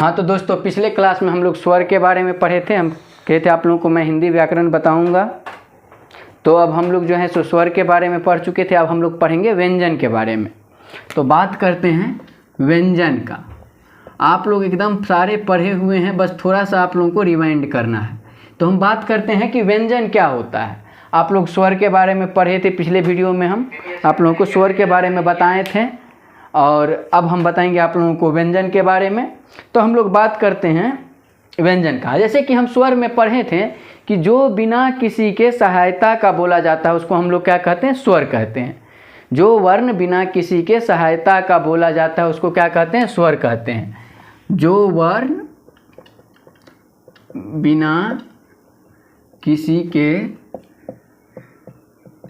हाँ तो दोस्तों, पिछले क्लास में हम लोग स्वर के बारे में पढ़े थे। हम कहे थे आप लोगों को मैं हिंदी व्याकरण बताऊंगा। तो अब हम लोग जो है सो स्वर के बारे में पढ़ चुके थे। अब हम लोग पढ़ेंगे व्यंजन के बारे में। तो बात करते हैं व्यंजन का। आप लोग एकदम सारे पढ़े हुए हैं, बस थोड़ा सा आप लोगों को रिवाइंड करना है। तो हम बात करते हैं कि व्यंजन क्या होता है। आप लोग स्वर के बारे में पढ़े थे पिछले वीडियो में। हम आप लोगों को स्वर के बारे में बताए थे और अब हम बताएंगे आप लोगों को व्यंजन के बारे में। तो हम लोग बात करते हैं व्यंजन का। जैसे कि हम स्वर में पढ़े थे कि जो बिना किसी के सहायता का बोला जाता है उसको हम लोग क्या कहते हैं? स्वर कहते हैं। जो वर्ण बिना किसी के सहायता का बोला जाता है उसको क्या कहते हैं? स्वर कहते हैं। जो वर्ण बिना किसी के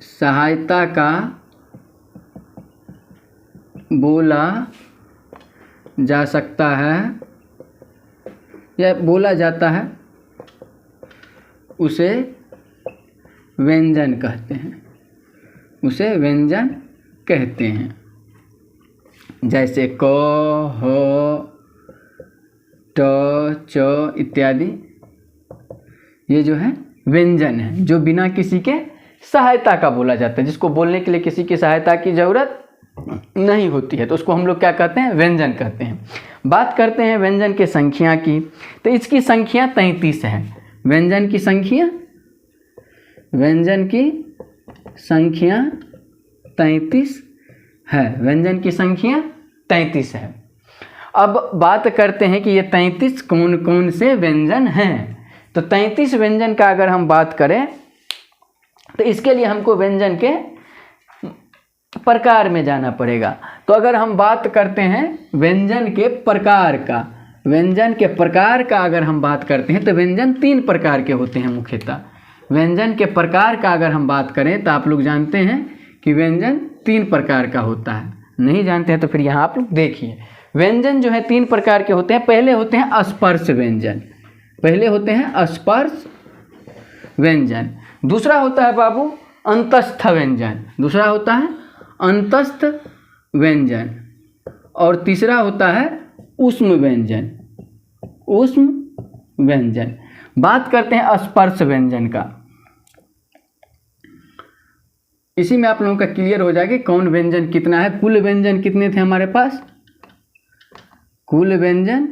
सहायता का बोला जा सकता है या बोला जाता है उसे व्यंजन कहते हैं। उसे व्यंजन कहते हैं। जैसे क, ह, ट, च इत्यादि ये जो है व्यंजन है, जो बिना किसी के सहायता का बोला जाता है, जिसको बोलने के लिए किसी की सहायता की ज़रूरत नहीं होती है, तो उसको हम लोग क्या कहते हैं? व्यंजन कहते हैं। बात करते हैं व्यंजन के संख्या की। तो इसकी संख्या 33 है। व्यंजन की संख्या 33 है। व्यंजन की संख्या 33 है। अब बात करते हैं कि ये 33 कौन कौन से व्यंजन हैं। तो 33 व्यंजन का अगर हम बात करें तो इसके लिए हमको व्यंजन के प्रकार में जाना पड़ेगा। तो अगर हम बात करते हैं व्यंजन के प्रकार का, व्यंजन के प्रकार का अगर हम बात करते हैं तो व्यंजन 3 प्रकार के होते हैं मुख्यतः। व्यंजन के प्रकार का अगर हम बात करें तो आप लोग जानते हैं कि व्यंजन 3 प्रकार का होता है। नहीं जानते हैं तो फिर यहाँ आप लोग देखिए। व्यंजन जो है 3 प्रकार के होते हैं। पहले होते हैं स्पर्श व्यंजन। पहले होते हैं स्पर्श व्यंजन। दूसरा होता है बाबू अंतस्थ व्यंजन। दूसरा होता है अंतस्थ व्यंजन। और तीसरा होता है ऊष्म व्यंजन। ऊष्म व्यंजन। बात करते हैं स्पर्श व्यंजन का। इसी में आप लोगों का क्लियर हो जाएगा कौन व्यंजन कितना है। कुल व्यंजन कितने थे हमारे पास? कुल व्यंजन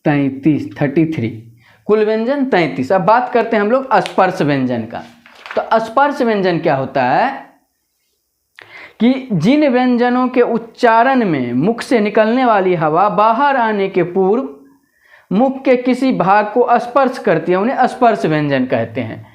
33। कुल व्यंजन 33। अब बात करते हैं हम लोग स्पर्श व्यंजन का। तो स्पर्श व्यंजन क्या होता है कि जिन व्यंजनों के उच्चारण में मुख से निकलने वाली हवा बाहर आने के पूर्व मुख के किसी भाग को स्पर्श करती है, उन्हें स्पर्श व्यंजन कहते हैं।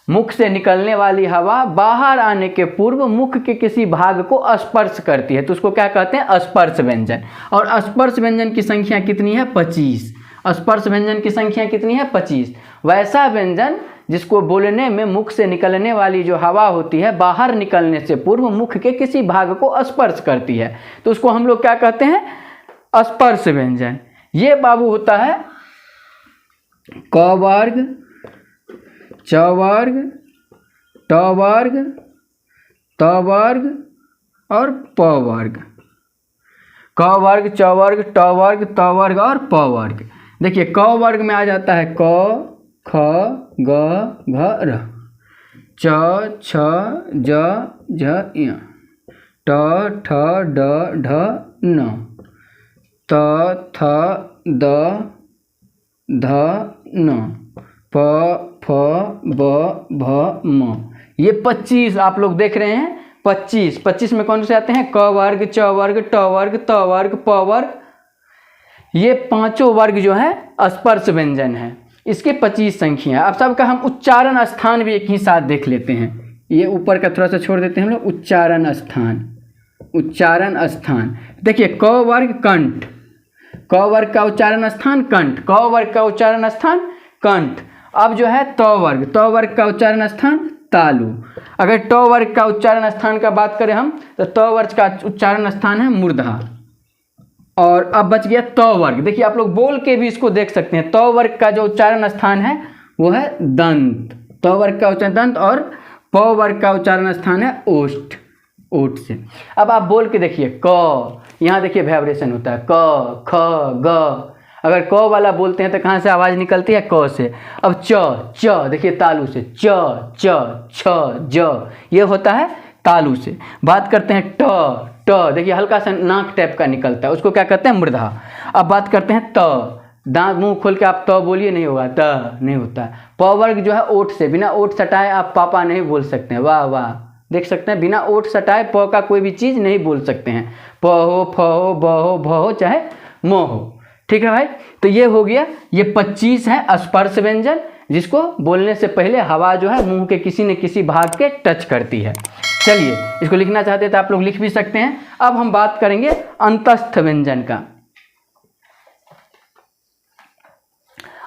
मुख से निकलने वाली हवा बाहर आने के पूर्व मुख के किसी भाग को स्पर्श करती है तो उसको क्या कहते हैं? स्पर्श व्यंजन। और स्पर्श व्यंजन की संख्या कितनी है? 25। स्पर्श व्यंजन की संख्या कितनी है? 25। वैसा व्यंजन जिसको बोलने में मुख से निकलने वाली जो हवा होती है बाहर निकलने से पूर्व मुख के किसी भाग को स्पर्श करती है तो उसको हम लोग क्या कहते हैं? स्पर्श व्यंजन। ये बाबू होता है क वर्ग, च वर्ग, ट वर्ग, त वर्ग और प वर्ग। क वर्ग, च वर्ग, ट वर्ग, त वर्ग और प वर्ग। देखिए क वर्ग में आ जाता है क, ख, ग, घ, र, च, छ, ज, झ, ञ, ट, ठ, ड, ढ, न, त, थ, द, ध, न, प, फ, ब, भ, म। ये 25 आप लोग देख रहे हैं। 25 में कौन से आते हैं? क वर्ग, च वर्ग, ट वर्ग, त वर्ग, प वर्ग। ये पांचों वर्ग जो है स्पर्श व्यंजन है। इसके 25 संख्या। अब सबका हम उच्चारण स्थान भी एक ही साथ देख लेते हैं। ये ऊपर का थोड़ा सा छोड़ देते हैं हम लोग। उच्चारण स्थान। उच्चारण स्थान देखिए क वर्ग कंठ। क वर्ग का उच्चारण स्थान कंठ। क वर्ग का उच्चारण स्थान कंठ। अब जो है त वर्ग का उच्चारण स्थान तालु। अगर ट वर्ग का उच्चारण स्थान का बात करें हम तो त वर्ग का उच्चारण स्थान है मूर्धा। और अब बच गया त वर्ग। देखिए आप लोग बोल के भी इसको देख सकते हैं। त वर्ग का जो उच्चारण स्थान है वो है दंत। त वर्ग का उच्चारण दंत और प वर्ग का उच्चारण स्थान है ओष्ठ। ओठ से। अब आप बोल के देखिए क, यहाँ देखिए वाइब्रेशन होता है क, ख, ग। अगर क वाला बोलते हैं तो कहाँ से आवाज़ निकलती है? क से। अब च देखिए तालु से, च छ ज, ये होता है तालु से। बात करते हैं ट देखिए हल्का सा नाक टाइप का निकलता है, उसको क्या कहते हैं? मूर्धा। अब बात करते हैं त, दांत मुंह खोल के आप त बोलिए, नहीं होगा, त नहीं होता है। प वर्ग जो है ओठ से, बिना ओठ सटाए आप पापा नहीं बोल सकते हैं। वाह वाह, देख सकते हैं बिना ओठ सटाए प का कोई भी चीज़ नहीं बोल सकते हैं। प हो, फ हो, ब हो, भ हो, चाहे म हो। ठीक है भाई, तो ये हो गया, ये 25 है स्पर्श व्यंजन, जिसको बोलने से पहले हवा जो है मुंह के किसी न किसी भाग के टच करती है। चलिए, इसको लिखना चाहते हैं तो आप लोग लिख भी सकते हैं। अब हम बात करेंगे अंतस्थ व्यंजन का।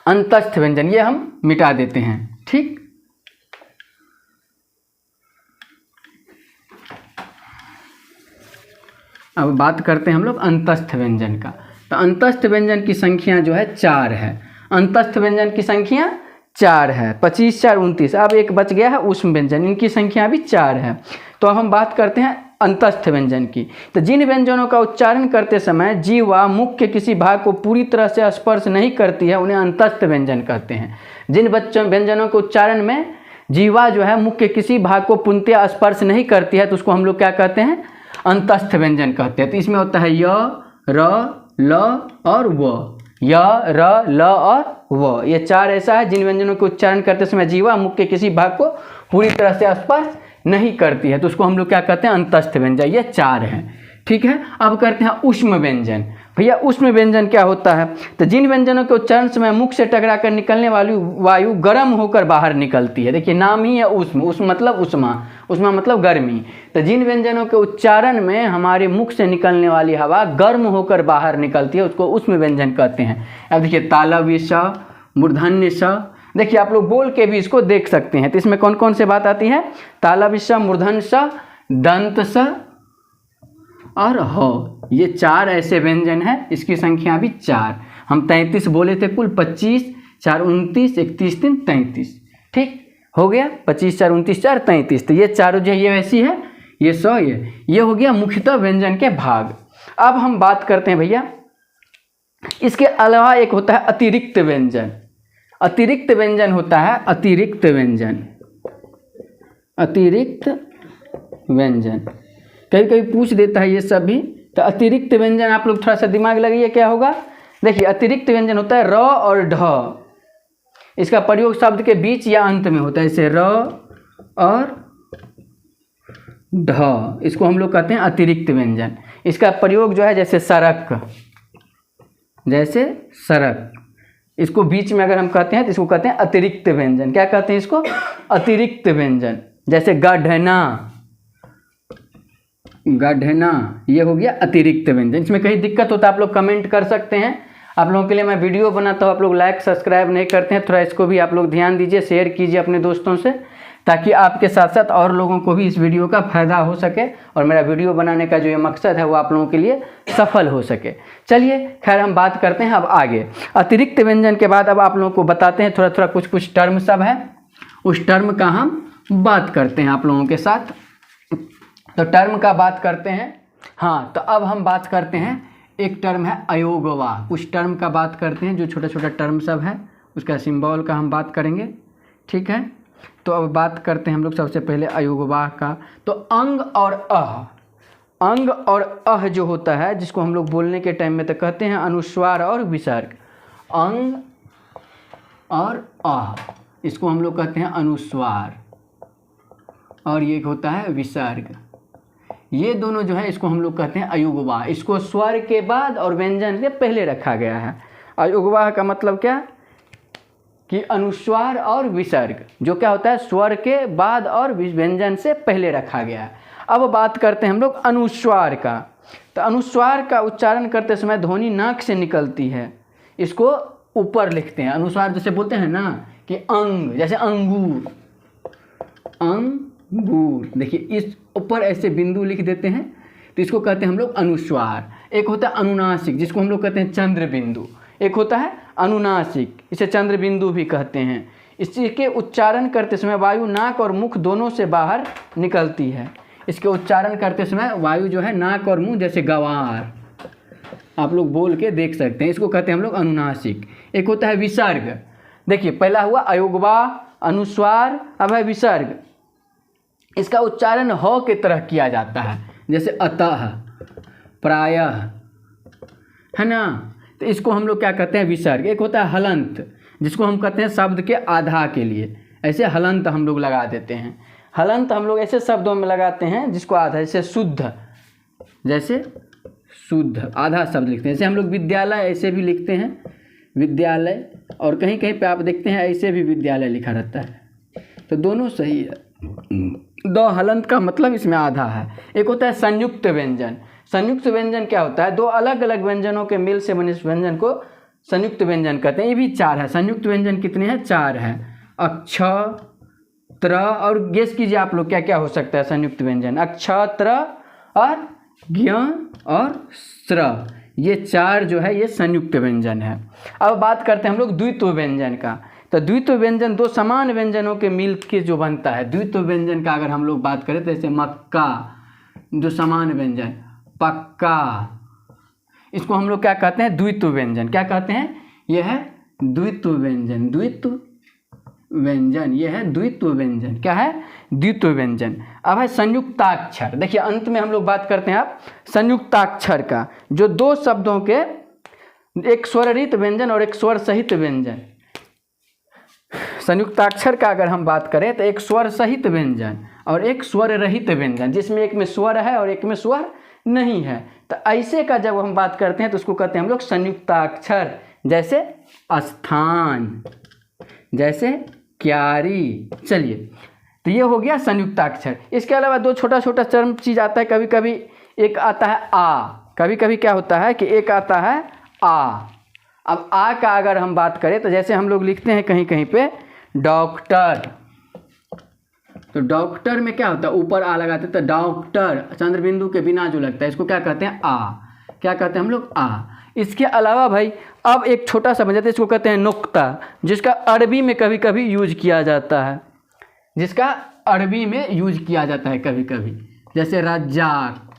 अंतस्थ व्यंजन ये हम मिटा देते हैं, ठीक। अब बात करते हैं हम लोग अंतस्थ व्यंजन का। तो अंतस्थ व्यंजन की संख्या जो है 4 है। अंतस्थ व्यंजन की संख्या 4 है, 25 4 29। अब एक बच गया है ऊष्म व्यंजन, इनकी संख्या भी 4 है। तो अब हम बात करते हैं अंतस्थ व्यंजन की। तो जिन व्यंजनों का उच्चारण करते समय जीवा मुख के किसी भाग को पूरी तरह से स्पर्श नहीं करती है, उन्हें अंतस्थ व्यंजन कहते हैं। जिन व्यंजनों के उच्चारण में जीवा जो है मुख के किसी भाग को पूर्णतः स्पर्श नहीं करती है, तो उसको हम लोग क्या कहते हैं? अंतस्थ व्यंजन कहते हैं। तो इसमें होता है य, र, ल और व। य, र, ल और व, ये 4 ऐसा है जिन व्यंजनों के उच्चारण करते समय जीवा मुख के किसी भाग को पूरी तरह से स्पर्श नहीं करती है, तो उसको हम लोग क्या कहते हैं? अंतस्थ व्यंजन। ये 4 हैं, ठीक है। अब करते हैं ऊष्म व्यंजन। भैया ऊष्म व्यंजन क्या होता है? तो जिन व्यंजनों के उच्चारण समय मुख से टकरा कर निकलने वाली वायु गर्म होकर बाहर निकलती है। देखिए नाम ही है ऊष्म, ऊष्म मतलब उष्मा, उष्मा मतलब गर्मी। तो जिन व्यंजनों के उच्चारण में हमारे मुख से निकलने वाली हवा गर्म होकर बाहर निकलती है, उसको ऊष्म व्यंजन कहते हैं। अब देखिए तालव्य स, मूर्धन्य स, देखिए आप लोग बोल के भी इसको देख सकते हैं। तो इसमें कौन कौन से बात आती है? तालव्य स, मूर्धन्य स, दंत स और ह, ये 4 ऐसे व्यंजन हैं। इसकी संख्या भी 4। हम 33 बोले थे कुल, 25 4 29, 31 3 33, ठीक हो गया। 25 4 29 4 33। तो ये चारों जो ये वैसी है, ये 100, ये हो गया मुख्यतः व्यंजन के भाग। अब हम बात करते हैं भैया, इसके अलावा एक होता है अतिरिक्त व्यंजन। अतिरिक्त व्यंजन होता है अतिरिक्त व्यंजन, अतिरिक्त व्यंजन कभी कभी पूछ देता है ये सब भी। तो अतिरिक्त व्यंजन आप लोग थोड़ा सा दिमाग लगाइए, क्या होगा? देखिए अतिरिक्त व्यंजन होता है र और ढ, इसका प्रयोग शब्द के बीच या अंत में होता है। जैसे र और ढ, इसको हम लोग कहते हैं अतिरिक्त व्यंजन। इसका प्रयोग जो है जैसे सड़क, जैसे सड़क, इसको बीच में अगर हम कहते हैं तो इसको कहते हैं अतिरिक्त व्यंजन। क्या कहते हैं इसको? अतिरिक्त व्यंजन। जैसे गढ़ना, गढ़ना, ये हो गया अतिरिक्त व्यंजन। इसमें कहीं दिक्कत होता है आप लोग कमेंट कर सकते हैं। आप लोगों के लिए मैं वीडियो बनाता हूँ, आप लोग लाइक सब्सक्राइब नहीं करते हैं, थोड़ा इसको भी आप लोग ध्यान दीजिए, शेयर कीजिए अपने दोस्तों से, ताकि आपके साथ साथ और लोगों को भी इस वीडियो का फ़ायदा हो सके और मेरा वीडियो बनाने का जो ये मकसद है वो आप लोगों के लिए सफल हो सके। चलिए खैर हम बात करते हैं अब आगे। अतिरिक्त व्यंजन के बाद अब आप लोगों को बताते हैं थोड़ा थोड़ा कुछ टर्म सब है, उस टर्म का हम बात करते हैं आप लोगों के साथ। तो टर्म का बात करते हैं। हाँ, तो अब हम बात करते हैं, एक टर्म है अयोगवाह। उस टर्म का बात करते हैं जो छोटा छोटा टर्म सब है, उसका सिंबल का हम बात करेंगे, ठीक है। तो अब बात करते हैं हम लोग सबसे पहले अयोगवाह का। तो अंग और अह, अंग और अह जो होता है, जिसको हम लोग बोलने के टाइम में तो कहते हैं अनुस्वार और विसर्ग। अंग और अह, इसको हम लोग कहते हैं अनुस्वार, और ये होता है विसर्ग। ये दोनों जो है इसको हम लोग कहते हैं अयोगवाह। इसको स्वर के बाद और व्यंजन से पहले रखा गया है। अयोगवाह का मतलब क्या कि अनुस्वार और विसर्ग, जो क्या होता है स्वर के बाद और व्यंजन से पहले रखा गया है। अब बात करते हैं हम लोग अनुस्वार का। तो अनुस्वार का उच्चारण करते समय ध्वनि नाक से निकलती है, इसको ऊपर लिखते हैं। अनुस्वार जैसे बोलते हैं ना कि अंग, जैसे अंगूर, अंगूर, देखिए इस ऊपर ऐसे बिंदु लिख देते हैं, तो इसको कहते हैं हम लोग अनुस्वार। एक होता है अनुनासिक, जिसको हम लोग कहते हैं चंद्र बिंदु। एक होता है अनुनासिक, इसे चंद्र बिंदु भी कहते हैं। इसके उच्चारण करते समय वायु नाक और मुख दोनों से बाहर निकलती है। इसके उच्चारण करते समय वायु जो है नाक और मुंह, जैसे गंवार, आप लोग बोल के देख सकते हैं, इसको कहते हैं हम लोग अनुनासिक। एक होता है विसर्ग, देखिए पहला हुआ अयोगवा, अनुस्वार, अब है विसर्ग। इसका उच्चारण ह के तरह किया जाता है, जैसे अतः, प्रायः, है ना। तो इसको हम लोग क्या कहते हैं विसर्ग। एक होता है हलंत, जिसको हम कहते हैं शब्द के आधा के लिए, ऐसे हलंत हम लोग लगा देते हैं। हलंत हम लोग ऐसे शब्दों में लगाते हैं जिसको आधा, जैसे शुद्ध, जैसे शुद्ध आधा शब्द लिखते हैं। जैसे हम लोग विद्यालय ऐसे भी लिखते हैं, विद्यालय, और कहीं कहीं पे आप देखते हैं ऐसे भी विद्यालय लिखा रहता है, तो दोनों सही है। दो हलंत का मतलब इसमें आधा है। एक होता है संयुक्त व्यंजन। संयुक्त व्यंजन क्या होता है, दो अलग अलग व्यंजनों के मेल से बने इस व्यंजन को संयुक्त व्यंजन कहते हैं। ये भी 4 है। संयुक्त व्यंजन कितने हैं, 4 है। अक्ष, त्र, और गेस कीजिए आप लोग क्या क्या हो सकता है संयुक्त व्यंजन। अक्ष, त्र और ज्ञ और स्र, ये 4 जो है ये संयुक्त व्यंजन है। अब बात करते हैं हम लोग द्वित्व व्यंजन का। तो द्वित्व व्यंजन दो समान व्यंजनों के मिल के जो बनता है। द्वित्व व्यंजन का अगर हम लोग बात करें तो जैसे मक्का, जो समान व्यंजन, पक्का, इसको हम लोग क्या कहते हैं, द्वित्व व्यंजन। क्या कहते हैं, यह है द्वित्व व्यंजन। द्वित्व व्यंजन, यह है द्वित्व व्यंजन। क्या है, द्वित्व व्यंजन। अब है संयुक्ताक्षर। देखिए अंत में हम लोग बात करते हैं आप संयुक्ताक्षर का, जो दो शब्दों के एक स्वर रहित व्यंजन और एक स्वर सहित व्यंजन। संयुक्ताक्षर का अगर हम बात करें तो एक स्वर सहित व्यंजन और एक स्वर रहित व्यंजन, जिसमें एक में स्वर है और एक में स्वर नहीं है। तो ऐसे का जब हम बात करते हैं तो उसको कहते हैं हम लोग संयुक्ताक्षर। जैसे स्थान, जैसे क्यारी। चलिए, तो ये हो गया संयुक्ताक्षर। इसके अलावा दो छोटा छोटा चर्म चीज़ आता है। कभी कभी एक आता है आ, कभी कभी क्या होता है कि एक आता है आ। अब आ का अगर हम बात करें तो जैसे हम लोग लिखते हैं कहीं कहीं पे डॉक्टर, तो डॉक्टर में क्या होता है, ऊपर आ लगाते हैं तो डॉक्टर, चंद्र बिंदु के बिना जो लगता है इसको क्या कहते हैं, आ। क्या कहते हैं हम लोग, आ। इसके अलावा भाई अब एक छोटा सा बन जाता है, इसको कहते हैं नुक्ता, जिसका अरबी में कभी कभी यूज किया जाता है, जिसका अरबी में यूज किया जाता है कभी कभी, जैसे रज्जाक,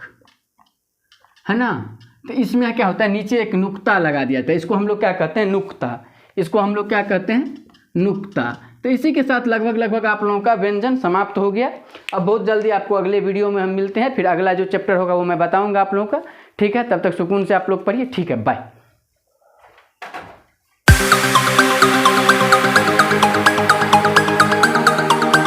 है ना। तो इसमें क्या होता है, नीचे एक नुक्ता लगा दिया था, इसको हम लोग क्या कहते हैं, नुक्ता। इसको हम लोग क्या कहते हैं, नुक्ता। तो इसी के साथ लगभग आप लोगों का व्यंजन समाप्त हो गया। अब बहुत जल्दी आपको अगले वीडियो में हम मिलते हैं, फिर अगला जो चैप्टर होगा वो मैं बताऊंगा आप लोगों का। ठीक है, तब तक सुकून से आप लोग पढ़िए। ठीक है, बाय।